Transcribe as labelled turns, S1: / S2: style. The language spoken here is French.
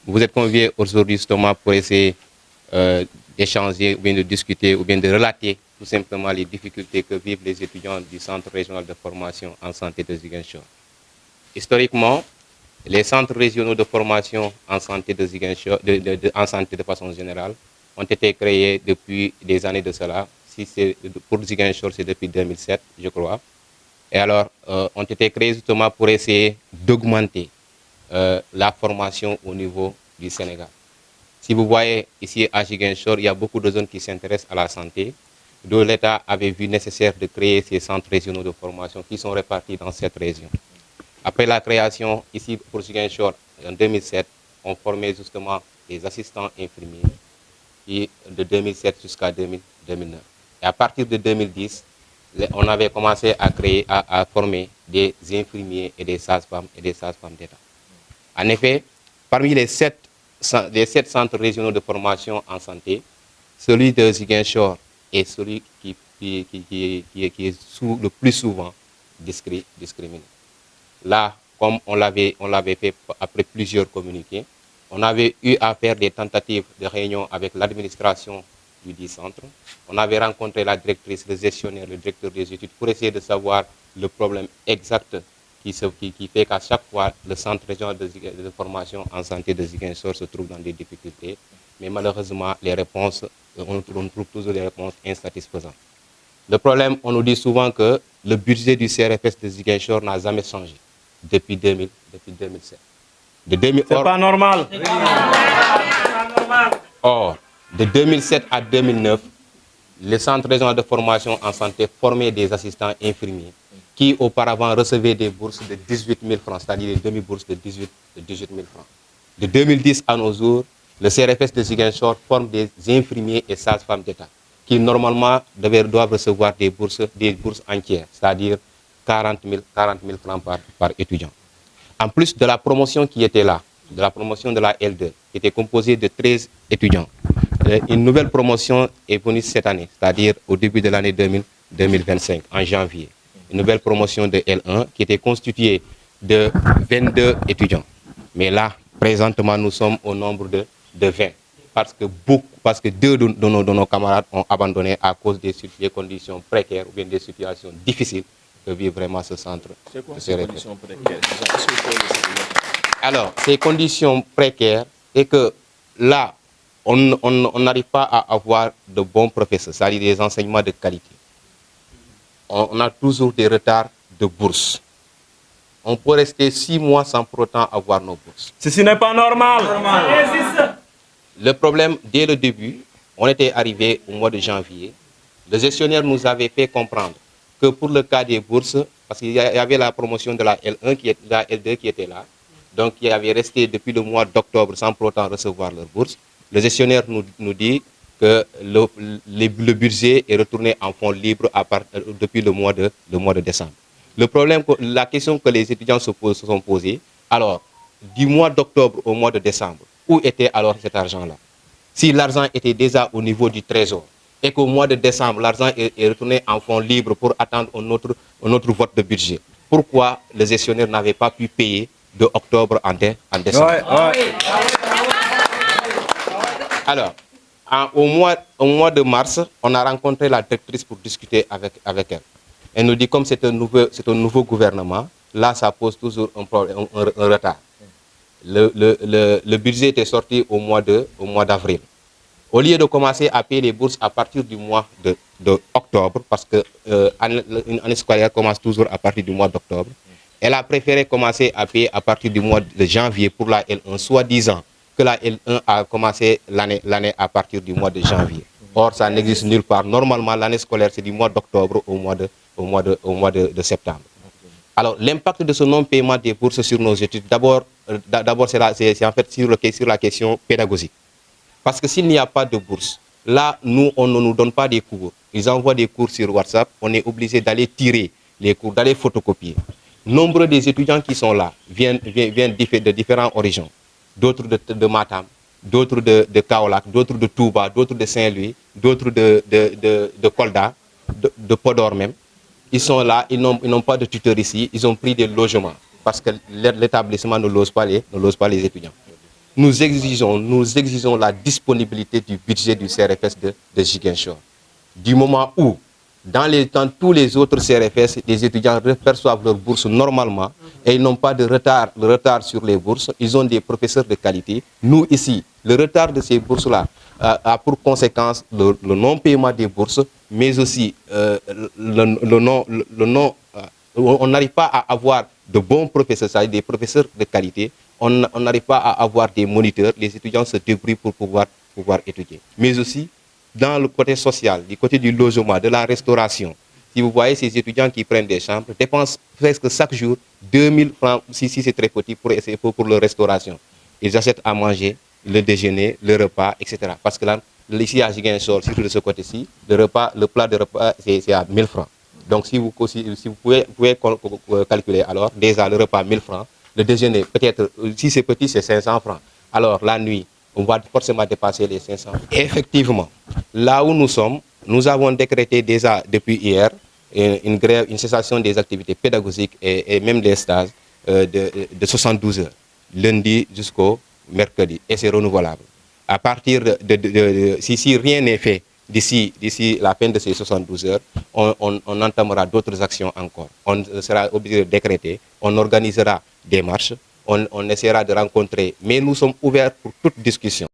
S1: Vous êtes conviés aujourd'hui justement pour essayer d'échanger ou bien de discuter ou bien de relater tout simplement les difficultés que vivent les étudiants du Centre régional de formation en santé de Ziguinchor. Historiquement, les centres régionaux de formation en santé de Ziguinchor, en santé de façon générale, ont été créés depuis des années de cela. Si c'est pour Ziguinchor, c'est depuis 2007, je crois. Et alors, ont été créés justement pour essayer d'augmenter la formation au niveau du Sénégal. Si vous voyez ici à Ziguinchor, il y a beaucoup de zones qui s'intéressent à la santé, d'où l'État avait vu nécessaire de créer ces centres régionaux de formation qui sont répartis dans cette région. Après la création, ici pour Ziguinchor, en 2007, on formait justement des assistants infirmiers et de 2007 jusqu'à 2009. Et à partir de 2010, on avait commencé à former des infirmiers et des sages-femmes d'État. En effet, parmi les sept centres régionaux de formation en santé, celui de Ziguinchor est celui qui est le plus souvent discriminé. Là, comme on l'avait fait après plusieurs communiqués, on avait eu à faire des tentatives de réunion avec l'administration du dit centre. On avait rencontré la directrice, le gestionnaire, le directeur des études pour essayer de savoir le problème exact qui fait qu'à chaque fois, le centre régional de formation en santé de Ziguinchor se trouve dans des difficultés. Mais malheureusement, on trouve toujours des réponses insatisfaisantes. Le problème, on nous dit souvent que le budget du CRFS de Ziguinchor n'a jamais changé depuis 2007.
S2: C'est pas normal.
S1: Or, de 2007 à 2009, le centre régional de formation en santé formait des assistants infirmiers qui auparavant recevaient des bourses de 18 000 francs, c'est-à-dire des demi-bourses de 18 000 francs. De 2010 à nos jours, le CRFS de Ziguinchor forme des infirmiers et sages-femmes d'État qui normalement doivent recevoir des bourses entières, c'est-à-dire 40 000 francs par étudiant. En plus de la promotion qui était là, de la promotion de la L2, qui était composée de 13 étudiants, une nouvelle promotion est venue cette année, c'est-à-dire au début de l'année 2025, en janvier. Une nouvelle promotion de L1 qui était constituée de 22 étudiants. Mais là, présentement, nous sommes au nombre de 20. Parce que deux de nos camarades ont abandonné à cause des conditions précaires ou bien des situations difficiles que vit vraiment ce centre.
S2: C'est quoi ces conditions précaires?
S1: Alors, ces conditions précaires, c'est que là, on n'arrive pas à avoir de bons professeurs, c'est-à-dire des enseignements de qualité. On a toujours des retards de bourse. On peut rester 6 mois sans pour autant avoir nos bourses.
S2: Ceci n'est pas normal.
S1: Le problème, dès le début, on était arrivé au mois de janvier. Le gestionnaire nous avait fait comprendre que pour le cas des bourses, parce qu'il y avait la promotion de la L1, la L2 qui était là, donc il avait resté depuis le mois d'octobre sans pour autant recevoir leur bourse. Le gestionnaire nous dit que le budget est retourné en fonds libres depuis le mois de décembre. Le problème, la question que les étudiants se sont posées, alors, du mois d'octobre au mois de décembre, où était alors cet argent-là? Si l'argent était déjà au niveau du trésor et qu'au mois de décembre, l'argent est retourné en fonds libres pour attendre un autre vote de budget, pourquoi le gestionnaire n'avait pas pu payer de octobre en décembre? Alors, au mois de mars, on a rencontré la directrice pour discuter avec elle. Elle nous dit comme c'est un nouveau gouvernement, là ça pose toujours un retard. Le budget était sorti au mois d'avril. Au lieu de commencer à payer les bourses à partir du mois d'octobre, parce que une année scolaire commence toujours à partir du mois d'octobre, elle a préféré commencer à payer à partir du mois de janvier pour la L1, soi-disant que la L1 a commencé l'année à partir du mois de janvier. Or, ça n'existe nulle part. Normalement, l'année scolaire, c'est du mois d'octobre au mois de septembre. Alors, l'impact de ce non-paiement des bourses sur nos études, d'abord, c'est en fait sur la question pédagogique. Parce que s'il n'y a pas de bourse, là, nous, on ne nous donne pas des cours. Ils envoient des cours sur WhatsApp. On est obligé d'aller tirer les cours, d'aller photocopier. Nombre des étudiants qui sont là viennent de différentes origines. D'autres de Matam, d'autres de Kaolack, d'autres de Touba, d'autres de Saint-Louis, d'autres de Kolda, de Podor même. Ils sont là, ils n'ont pas de tuteurs ici, ils ont pris des logements parce que l'établissement ne lose pas les étudiants. nous exigeons la disponibilité du budget du CRFS de Ziguinchor. Du moment où, dans tous les autres CRFS, les étudiants perçoivent leurs bourses normalement et ils n'ont pas de retard sur les bourses. Ils ont des professeurs de qualité. Nous, ici, le retard de ces bourses-là a pour conséquence le non-paiement des bourses, mais aussi on n'arrive pas à avoir de bons professeurs, c'est-à-dire des professeurs de qualité. On n'arrive pas à avoir des moniteurs. Les étudiants se débrouillent pour pouvoir étudier. Mais aussi, dans le côté social, du côté du logement, de la restauration, si vous voyez ces étudiants qui prennent des chambres, dépensent presque chaque jour 2000 francs, si c'est très petit, pour leur restauration. Ils achètent à manger, le déjeuner, le repas, etc. Parce que là, ici à Ziguinchor, surtout de ce côté-ci, le plat de repas, c'est à 1000 francs. Donc si vous pouvez calculer, alors déjà le repas 1000 francs, le déjeuner, peut-être, si c'est petit, c'est 500 francs. Alors la nuit, on va forcément dépasser les 500 francs. Effectivement, là où nous sommes, nous avons décrété déjà depuis hier une grève, une cessation des activités pédagogiques et même des stages de 72 heures, lundi jusqu'au mercredi, et c'est renouvelable. À partir si rien n'est fait d'ici la fin de ces 72 heures, on entamera d'autres actions encore. On sera obligé de décréter, on organisera des marches, on essaiera de rencontrer, mais nous sommes ouverts pour toute discussion.